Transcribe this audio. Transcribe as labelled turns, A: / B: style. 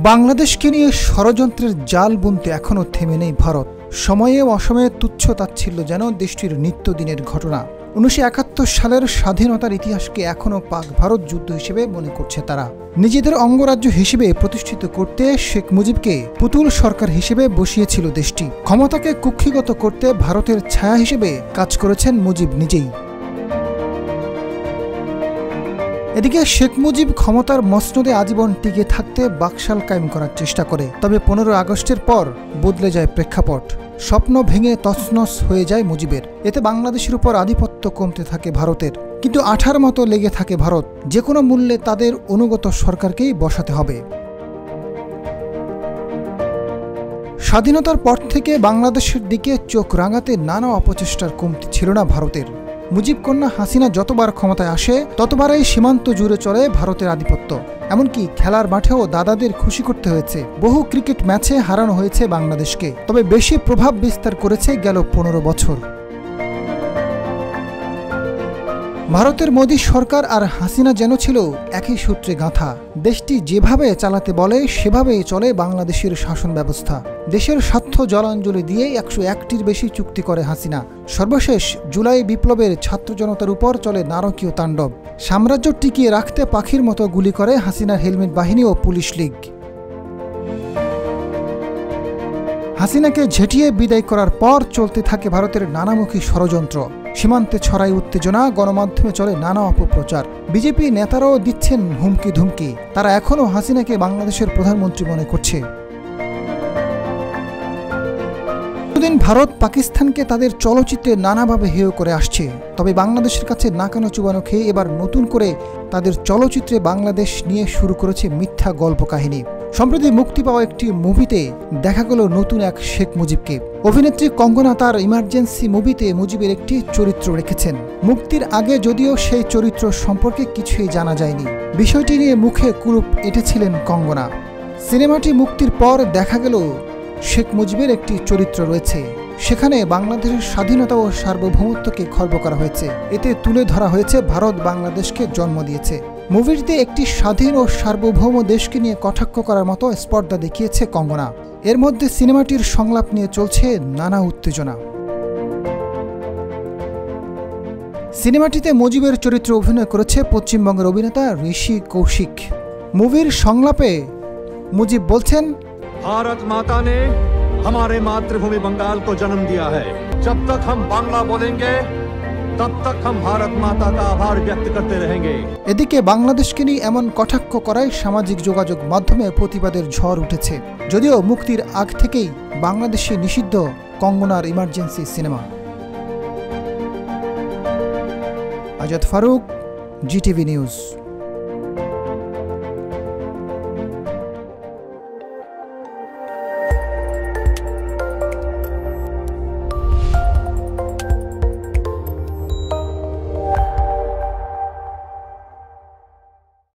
A: বাংলাদেশকে নিয়ে ষড়যন্ত্রের জাল বুনতে এখনও থেমে নেই ভারত। সময়ে অসময়ে তুচ্ছ তাচ্ছিল্য যেন দেশটির নিত্যদিনের ঘটনা। 1971 সালের স্বাধীনতার ইতিহাসকে এখনও পাক ভারত যুদ্ধ হিসেবে মনে করছে তারা। নিজেদের অঙ্গরাজ্য হিসেবে প্রতিষ্ঠিত করতে শেখ মুজিবকে পুতুল সরকার হিসেবে বসিয়েছিল দেশটি। ক্ষমতাকে কুক্ষিগত করতে ভারতের ছায়া হিসেবে কাজ করেছেন মুজিব নিজেই। এদিকে শেখ মুজিব ক্ষমতার মসনদে আজীবন টিকে থাকতে বাকশাল কায়েম করার চেষ্টা করে। তবে 15 আগস্টের পর বদলে যায় প্রেক্ষাপট। স্বপ্ন ভেঙে তছনছ হয়ে যায় মুজিবের। এতে বাংলাদেশের উপর আধিপত্য কমতে থাকে ভারতের। কিন্তু আঠার মতো লেগে থাকে ভারত, যে কোনো মূল্যে তাদের অনুগত সরকারকেই বসাতে হবে। স্বাধীনতার পর থেকে বাংলাদেশের দিকে চোখ রাঙাতে নানা অপচেষ্টার কমতি ছিল না ভারতের। মুজিব কন্যা হাসিনা যতবার ক্ষমতায় আসে ততবারই সীমান্ত জুড়ে চলে ভারতের আধিপত্য। এমনকি খেলার মাঠেও দাদাদের খুশি করতে হয়েছে। বহু ক্রিকেট ম্যাচে হারানো হয়েছে বাংলাদেশকে। তবে বেশি প্রভাব বিস্তার করেছে গেল 15 বছর। ভারতের মোদী সরকার আর হাসিনা যেন ছিল একই সূত্রে গাঁথা। দেশটি যেভাবে চালাতে বলে সেভাবেই চলে বাংলাদেশের শাসন ব্যবস্থা। দেশের স্বার্থ জলাঞ্জলি দিয়ে 101টির বেশি চুক্তি করে হাসিনা। সর্বশেষ জুলাই বিপ্লবের ছাত্র জনতার উপর চলে নারকীয় তাণ্ডব। সাম্রাজ্য টিকিয়ে রাখতে পাখির মতো গুলি করে হাসিনার হেলমেট বাহিনী ও পুলিশ লীগ। হাসিনাকে ঝেঁটিয়ে বিদায় করার পর চলতে থাকে ভারতের নানামুখী ষড়যন্ত্র। সীমান্তে ছড়ায় উত্তেজনা, গণমাধ্যমে চলে নানা অপপ্রচার। বিজেপি নেতারাও দিচ্ছেন হুমকি ধুমকি। তারা এখনও হাসিনাকে বাংলাদেশের প্রধানমন্ত্রী মনে করছে। এতদিন ভারত পাকিস্তানকে তাদের চলচ্চিত্রে নানাভাবে হেয় করে আসছে। তবে বাংলাদেশের কাছে নাকানো চুবানো খেয়ে এবার নতুন করে তাদের চলচ্চিত্রে বাংলাদেশ নিয়ে শুরু করেছে মিথ্যা গল্প কাহিনী। সম্প্রতি মুক্তি পাওয়া একটি মুভিতে দেখা গেল নতুন এক শেখ মুজিবকে। অভিনেত্রী কঙ্গনা তার ইমার্জেন্সি মুভিতে মুজিবের একটি চরিত্র রেখেছেন। মুক্তির আগে যদিও সেই চরিত্র সম্পর্কে কিছুই জানা যায়নি। বিষয়টি নিয়ে মুখে কুলুপ এঁটেছিলেন কঙ্গনা। সিনেমাটি মুক্তির পর দেখা গেল শেখ মুজিবের একটি চরিত্র রয়েছে। সেখানে বাংলাদেশের স্বাধীনতা ও সার্বভৌমত্বকে খর্ব করা হয়েছে। এতে তুলে ধরা হয়েছে ভারত বাংলাদেশকে জন্ম দিয়েছে। মুভিটিতে একটি স্বাধীন ও সার্বভৌম দেশকে নিয়ে কটাক্ষ করার মতো স্পর্ধা দেখিয়েছে কঙ্গনা। এর মধ্যে সিনেমাটির সংলাপ নিয়ে চলছে নানা উত্তেজনা। সিনেমাটিতে মুজিবের চরিত্রে অভিনয় করেছে পশ্চিমবঙ্গের অভিনেতা ঋষি কৌশিক। মুভির সংলাপে মুজিব বলছেন,
B: भारत माता ने हमारे मातृभूमि बंगाल को जन्म दिया है। जब तक हम बांग्ला बोलेंगे तब तक हम भारत माता का आभार व्यक्त करते रहेंगे।
A: এদিকে বাংলাদেশকে নিয়ে এমন কটাক্ষ করায় সামাজিক যোগাযোগ মাধ্যমে প্রতিবাদের ঝড় উঠেছে। যদিও মুক্তির আগ থেকেই বাংলাদেশে নিষিদ্ধ কঙ্গনার ইমার্জেন্সি সিনেমা। Azad Faruk, Zee TV news.